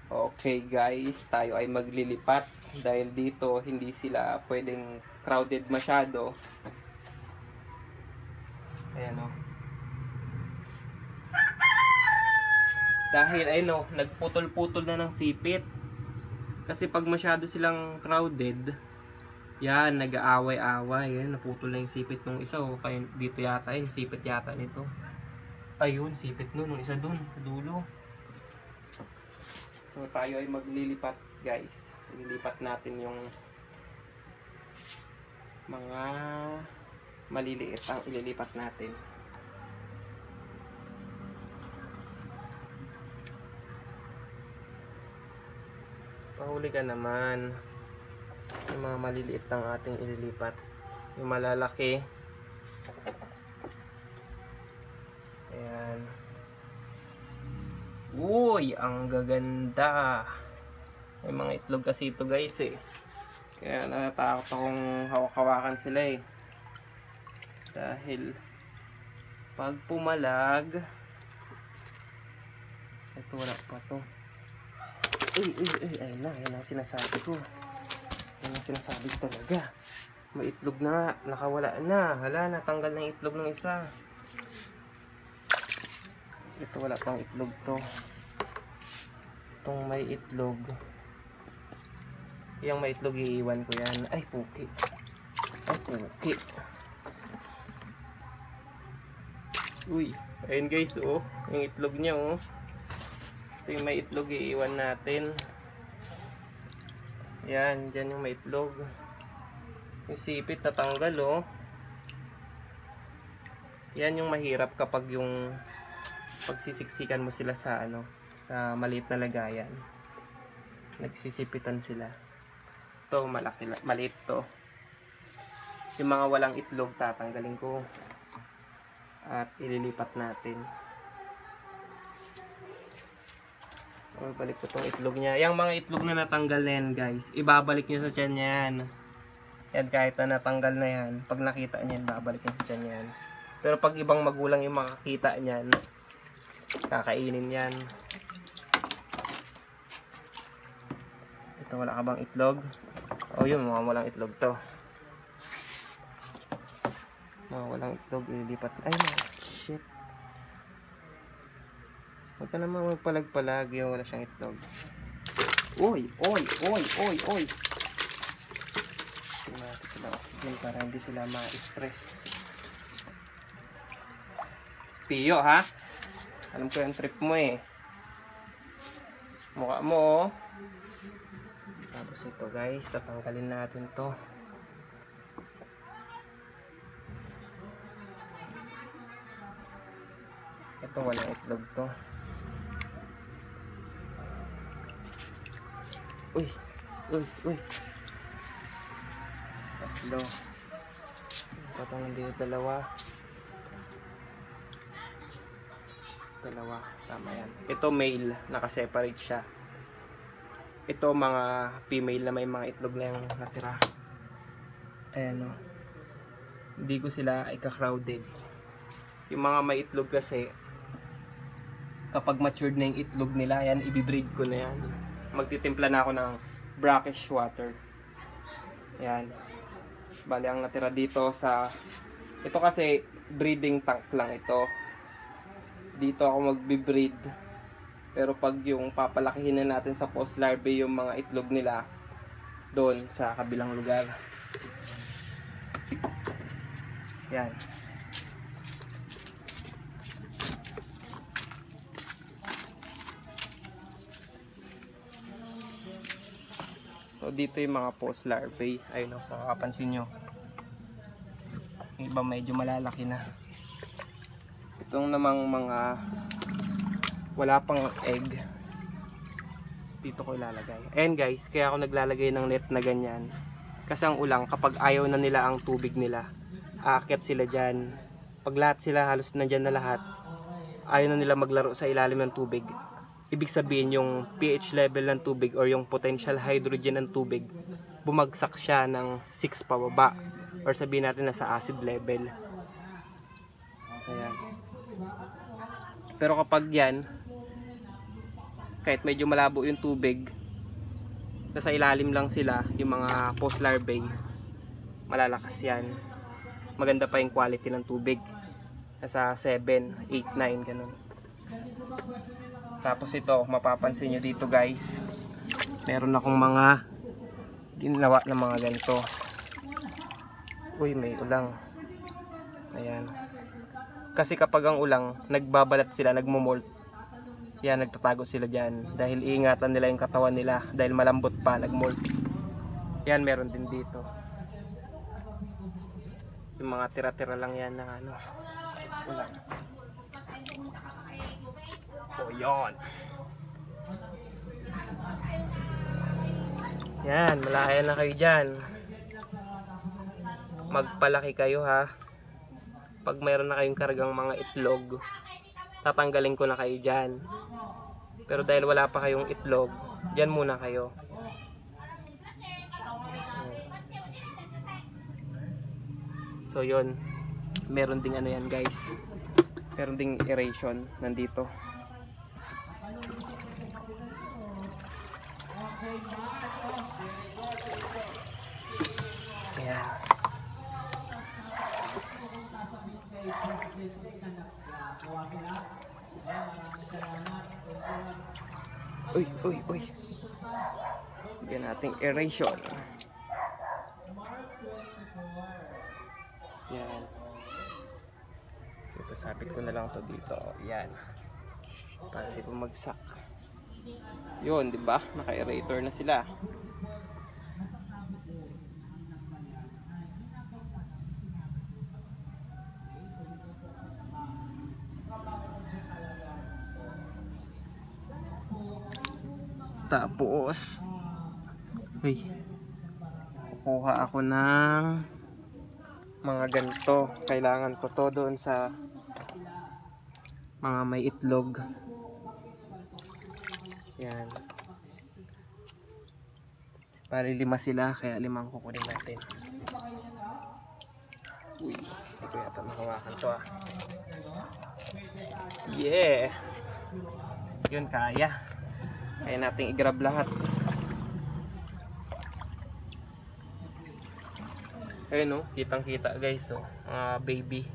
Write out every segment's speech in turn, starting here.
Okay guys, tayo ay maglilipat dahil dito hindi sila pwedeng crowded masyado. Ayan o. Dahil ayun o, nagputol-putol na ng sipit. Kasi pag masyado silang crowded, yan, nag-aaway-away. Yan, naputol na yung sipit ng isa o. Kaya dito yata yun, sipit yata nito. Ayun, sipit nun, yung isa dun, dulo. So tayo ay maglilipat guys. Lilipat natin yung mga maliliit ang ililipat natin. Mahuli ka naman. Yung mga maliliit ang ating ililipat. Yung malalaki. Ayan. Uy, ang gaganda. May mga itlog kasi ito guys eh. Kaya natatakot akong hawak-hawakan sila eh. Dahil pag pumalag, ito wala pa to. Ayun na, yan ang sinasabi ko. Yan ang sinasabi ko talaga. May itlog na, nakawala na. Hala, natanggal na yung itlog ng isa. Ito wala pang itlog to. Itong may itlog. Yung may itlog iiwan ko yan. Ay puki. Ay puki. Uy. Ayun guys oh. Yung itlog niya oh. So yung may itlog iiwan natin. Yan. Dyan yung may itlog. Yung sipit tatanggal oh. Yan yung mahirap kapag yung pagsisiksikan mo sila sa ano, sa maliit na lagayan. Nagsisipitan sila. Ito malaki, maliit to. Yung mga walang itlog tatanggalin ko at ililipat natin. Balik ko tong itlog niya. Yung mga itlog na natanggal na yan guys, ibabalik nyo sa tiyan yan. Yan kahit na natanggal na yan, pag nakita nyo, babalik nyo sa tiyan yan. Pero pag ibang magulang yung makakita nyan, kakainin yan. Ito wala ka bang itlog? O yun, mga walang itlog to. Mga walang itlog, ililipat. Ay no, shit. Huwag ka naman magpalag-palag yung wala siyang itlog. Oy. Tingnan natin sila oxygen para hindi sila ma-stress. Piyo ha? Alam ko yung trip mo eh. Mukha mo oh. Tapos ito guys, tatanggalin natin to. Ito walang itlog to. Uy. Tatlo. Patong dito dalawa. Tama yan. Ito male, nakaseparate siya. Ito mga female na may mga itlog na yung natira. Ayan o. Hindi ko sila ika-crowded. Yung mga may itlog kasi, kapag matured na yung itlog nila, yan, ibibreed ko na yan. Magtitimpla na ako ng brackish water. Yan. Bali, ang natira dito sa... Ito kasi, breeding tank lang ito. Dito ako magbe-breed. Pero pag yung papalakihin na natin sa post larvae yung mga itlog nila, doon sa kabilang lugar. Yan. So dito yung mga post larvae. Ayun o, makakapansin nyo. Yung iba medyo malalaki na. Itong namang mga wala pang egg, dito ko ilalagay. Ayan guys, kaya ako naglalagay ng net na ganyan. Kasi ang ulang, kapag ayaw na nila ang tubig nila, aakyat sila dyan. Pag lahat sila, halos nandyan na lahat, ayaw na nila maglaro sa ilalim ng tubig. Ibig sabihin yung pH level ng tubig or yung potential hydrogen ng tubig, bumagsak siya ng 6 pababa. Or sabihin natin nasa acid level. Ayan. Pero kapag yan, kahit medyo malabo yung tubig, nasa ilalim lang sila, yung mga post larvae, malalakas yan. Maganda pa yung quality ng tubig, nasa 7, 8, 9 ganun. Tapos ito, mapapansin nyo dito guys, meron akong mga ginawa ng mga ganito. Uy, may ulang. Ayan. Kasi kapag ang ulang, nagbabalat sila, nagmumolt. Yan, nagtatago sila dyan. Dahil iingatan nila yung katawan nila. Dahil malambot pa, nagmolt. Yan, meron din dito. Yung mga tira-tira lang yan na ano, ulang. O, yan. Yan, malaya na kayo dyan. Magpalaki kayo ha. Pag mayroon na kayong kargang mga itlog, tatanggalin ko na kayo dyan. Pero dahil wala pa kayong itlog, dyan muna kayo. So yun, meron ding ano yan guys, meron ding aeration nandito. Ayan. Uy. Bigyan natin aeration. Yan. So, pasapit ko na lang to dito. Yan. Para di bumagsak. Yun, di ba? Naka-aerator na sila. Tapos kukuha ako ng mga ganito. Kailangan ko to doon sa mga may itlog. Yan. Bali 5 sila, kaya 5 kukunin natin. Uy, hindi ko yata makawakan to ah. Yeah. Yun, kaya. Kaya natin i-grab lahat. Ayun oh, kitang kita guys oh, baby.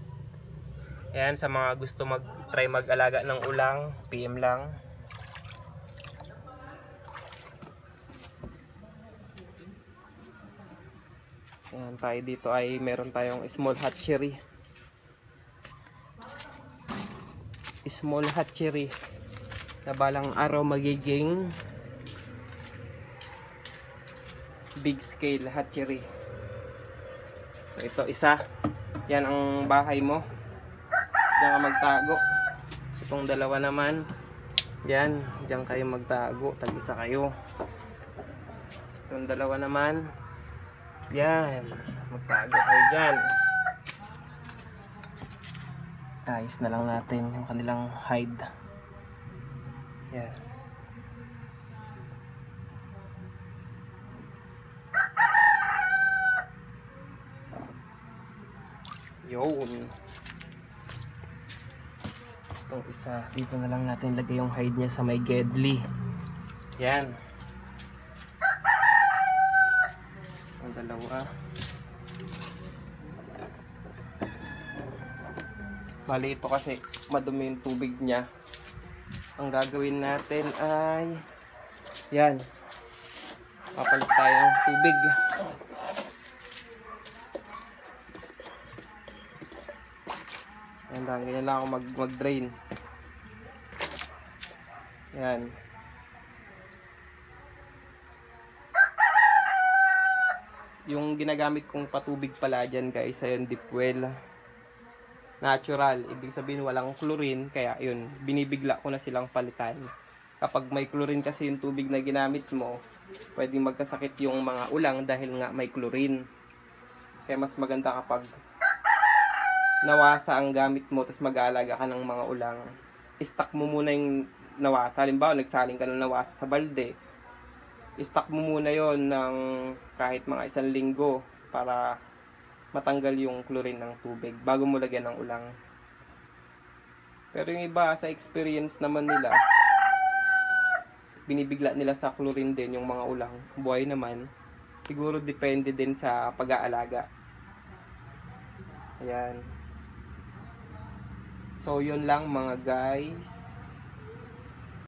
Ayan, sa mga gusto try mag-alaga ng ulang, PM lang. Ayan, tayo dito ay meron tayong small hatchery. Small hatchery na balang araw magiging big scale hatchery. So ito isa, yan ang bahay mo, diyan ka magtago. Itong dalawa naman, diyan kayo magtago, tag-isa kayo. Itong dalawa naman, yan, magtago kayo dyan. Ayos na lang natin yung kanilang hide. Yan. Yun. Itong isa, dito na lang natin lagay yung hide niya sa may gedli. Yan. Ang dalawa. Bali ito kasi madumi yung tubig niya. Ang gagawin natin ay yan, papalit tayo ng tubig. Yan lang, ganyan lang ako mag-drain. Yan. Yung ginagamit kong patubig pala dyan guys, ayun, deep well. Natural, ibig sabihin walang chlorine, kaya yun, binibigla ko na silang palitan. Kapag may chlorine kasi yung tubig na ginamit mo, pwedeng magkasakit yung mga ulang dahil nga may chlorine. Kaya mas maganda kapag nawasa ang gamit mo, tapos mag-aalaga ka ng mga ulang, stock mo muna yung nawasa. Halimbawa, nagsaling ka ng nawasa sa balde, stock mo muna yon ng kahit mga 1 linggo para matanggal yung chlorine ng tubig bago mo lagyan ng ulang. Pero yung iba sa experience naman nila, binibigla nila sa chlorine din yung mga ulang. Buhay naman. Siguro depende din sa pag-aalaga. Ayan. So, yun lang mga guys.